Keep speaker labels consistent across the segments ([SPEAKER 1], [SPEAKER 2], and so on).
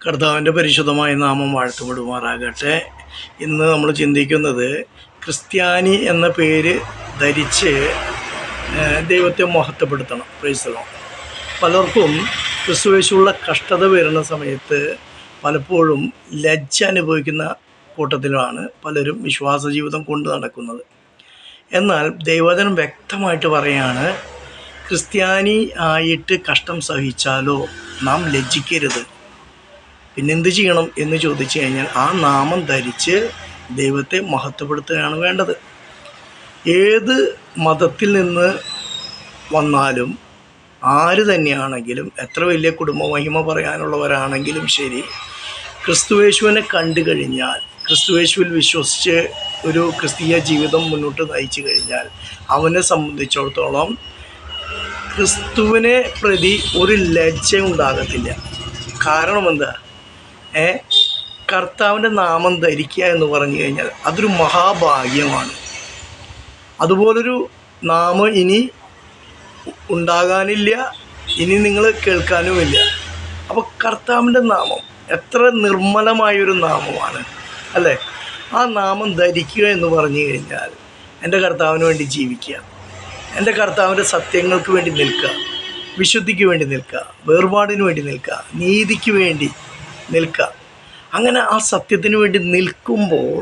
[SPEAKER 1] കർത്താവിൻ്റെ പരിശുദ്ധമായ നാമം വാഴ്ത്തപ്പെടുമാറാകട്ടെ. ഇന്ന് നമ്മൾ ചിന്തിക്കുന്നത് ക്രിസ്ത്യാനി എന്ന പേര് ധരിച്ച് ദൈവത്തെ മഹത്വപ്പെടുത്തണം. Praise the Lord. പലർക്കും ക്രിസ്തുവേശുള്ള കഷ്ടത വരുന്ന സമയത്ത് പലപ്പോഴും ലജ്ജ അനുഭവിക്കുന്ന കൂട്ടത്തിലാണ് പലരും വിശ്വാസ ജീവിതം കൊണ്ട് നടക്കുന്നത്. എന്നാൽ ദൈവവചനം വ്യക്തമായിട്ട് പറയാണ്, ക്രിസ്ത്യാനി ആയിട്ട് കഷ്ടം സഹിച്ചാലോ നാം ലജ്ജിക്കരുത്. പിന്നെന്ത് ചെയ്യണം എന്ന് ചോദിച്ചു കഴിഞ്ഞാൽ ആ നാമം ധരിച്ച് ദൈവത്തെ മഹത്വപ്പെടുത്തുകയാണ് വേണ്ടത്. ഏത് മതത്തിൽ നിന്ന് വന്നാലും ആര് തന്നെയാണെങ്കിലും എത്ര വലിയ കുടുംബ മഹിമ പറയാനുള്ളവരാണെങ്കിലും ശരി, ക്രിസ്തുവേശുവിനെ കണ്ടു കഴിഞ്ഞാൽ, ക്രിസ്തുവേശുവിൽ വിശ്വസിച്ച് ഒരു ക്രിസ്തീയ ജീവിതം മുന്നോട്ട് നയിച്ചു കഴിഞ്ഞാൽ അവനെ സംബന്ധിച്ചിടത്തോളം ക്രിസ്തുവിനെ പ്രതി ഒരു ലജ്ജ ഉണ്ടാകത്തില്ല. കാരണം എന്താ? കർത്താവിൻ്റെ നാമം ധരിക്കുക എന്ന് പറഞ്ഞു കഴിഞ്ഞാൽ അതൊരു മഹാഭാഗ്യമാണ്. അതുപോലൊരു നാമം ഇനി ഉണ്ടാകാനില്ല, ഇനി നിങ്ങൾ കേൾക്കാനുമില്ല. അപ്പോൾ കർത്താവിൻ്റെ നാമം എത്ര നിർമ്മലമായൊരു നാമമാണ് അല്ലേ? ആ നാമം ധരിക്കുക എന്ന് പറഞ്ഞു കഴിഞ്ഞാൽ എൻ്റെ കർത്താവിന് വേണ്ടി ജീവിക്കുക, എൻ്റെ കർത്താവിൻ്റെ സത്യങ്ങൾക്ക് വേണ്ടി നിൽക്കുക, വിശുദ്ധിക്ക് വേണ്ടി നിൽക്കുക, വേർപാടിന് വേണ്ടി നിൽക്കുക, നീതിക്ക് വേണ്ടി നിൽക്കുക. അങ്ങനെ ആ സത്യത്തിന് വേണ്ടി നിൽക്കുമ്പോൾ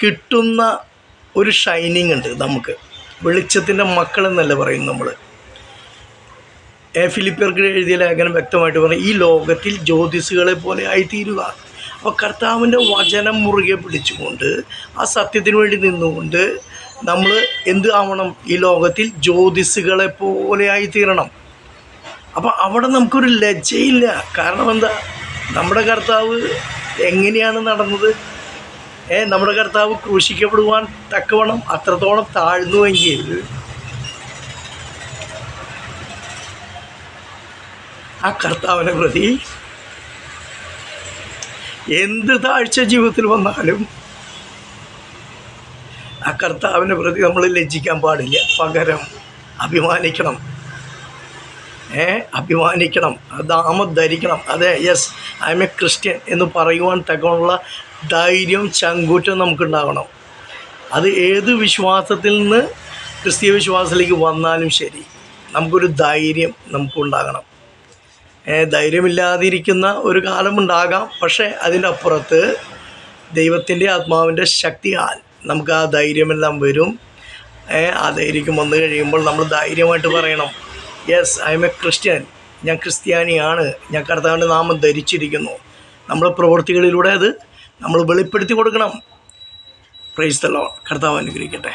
[SPEAKER 1] കിട്ടുന്ന ഒരു ഷൈനിങ് ഉണ്ട്. നമുക്ക് വെളിച്ചത്തിൻ്റെ മക്കളെന്നല്ല പറയും നമ്മൾ. ഫിലിപ്പിയർക്ക് എഴുതിയ ലേഖനം വ്യക്തമായിട്ട് പറയും, ഈ ലോകത്തിൽ ജ്യോതിസുകളെ പോലെ ആയിത്തീരുക. അപ്പോൾ കർത്താവിൻ്റെ വചനം മുറുകെ പിടിച്ചുകൊണ്ട് ആ സത്യത്തിന് വേണ്ടി നിന്നുകൊണ്ട് നമ്മൾ എന്ത് ആവണം? ഈ ലോകത്തിൽ ജ്യോതിസുകളെ പോലെ ആയിത്തീരണം. അപ്പോൾ അവിടെ നമുക്കൊരു ലജ്ജയില്ല. കാരണം എന്താ? നമ്മുടെ കർത്താവ് എങ്ങനെയാണ് നടന്നത്? നമ്മുടെ കർത്താവ് ക്രൂശിക്കപ്പെടുവാൻ തക്കവണ്ണം അത്രത്തോളം താഴ്ന്നുവെങ്കിൽ ആ കർത്താവിനെ പ്രതി എന്ത് താഴ്ച ജീവിതത്തിൽ വന്നാലും ആ കർത്താവിനെ പ്രതി നമ്മൾ ലജ്ജിക്കാൻ പാടില്ല. പകരം അഭിമാനിക്കണം, അഭിമാനിക്കണം, നാമം ധരിക്കണം. അതെ, yes, I M A Christian എന്ന് പറയുവാൻ തക്കമുള്ള ധൈര്യം, ചങ്കൂറ്റം നമുക്കുണ്ടാകണം. അത് ഏത് വിശ്വാസത്തിൽ നിന്ന് ക്രിസ്തീയ വിശ്വാസത്തിലേക്ക് വന്നാലും ശരി, നമുക്കൊരു ധൈര്യം നമുക്കുണ്ടാകണം. ധൈര്യമില്ലാതിരിക്കുന്ന ഒരു കാലമുണ്ടാകാം, പക്ഷേ അതിൻ്റെ അപ്പുറത്ത് ദൈവത്തിൻ്റെ ആത്മാവിൻ്റെ ശക്തിയാൽ നമുക്ക് ആ ധൈര്യമെല്ലാം വരും. ആ ധൈര്യം വന്നു കഴിയുമ്പോൾ നമ്മൾ ധൈര്യമായിട്ട് പറയണം, yes, I M A Christian, ഞാൻ ക്രിസ്ത്യാനിയാണ്, ഞാൻ കർത്താവിൻ്റെ നാമം ധരിച്ചിരിക്കുന്നു. നമ്മുടെ പ്രവൃത്തികളിലൂടെ അത് നമ്മൾ വെളിപ്പെടുത്തി കൊടുക്കണം. Praise the Lord. കർത്താവ് അനുഗ്രഹിക്കട്ടെ.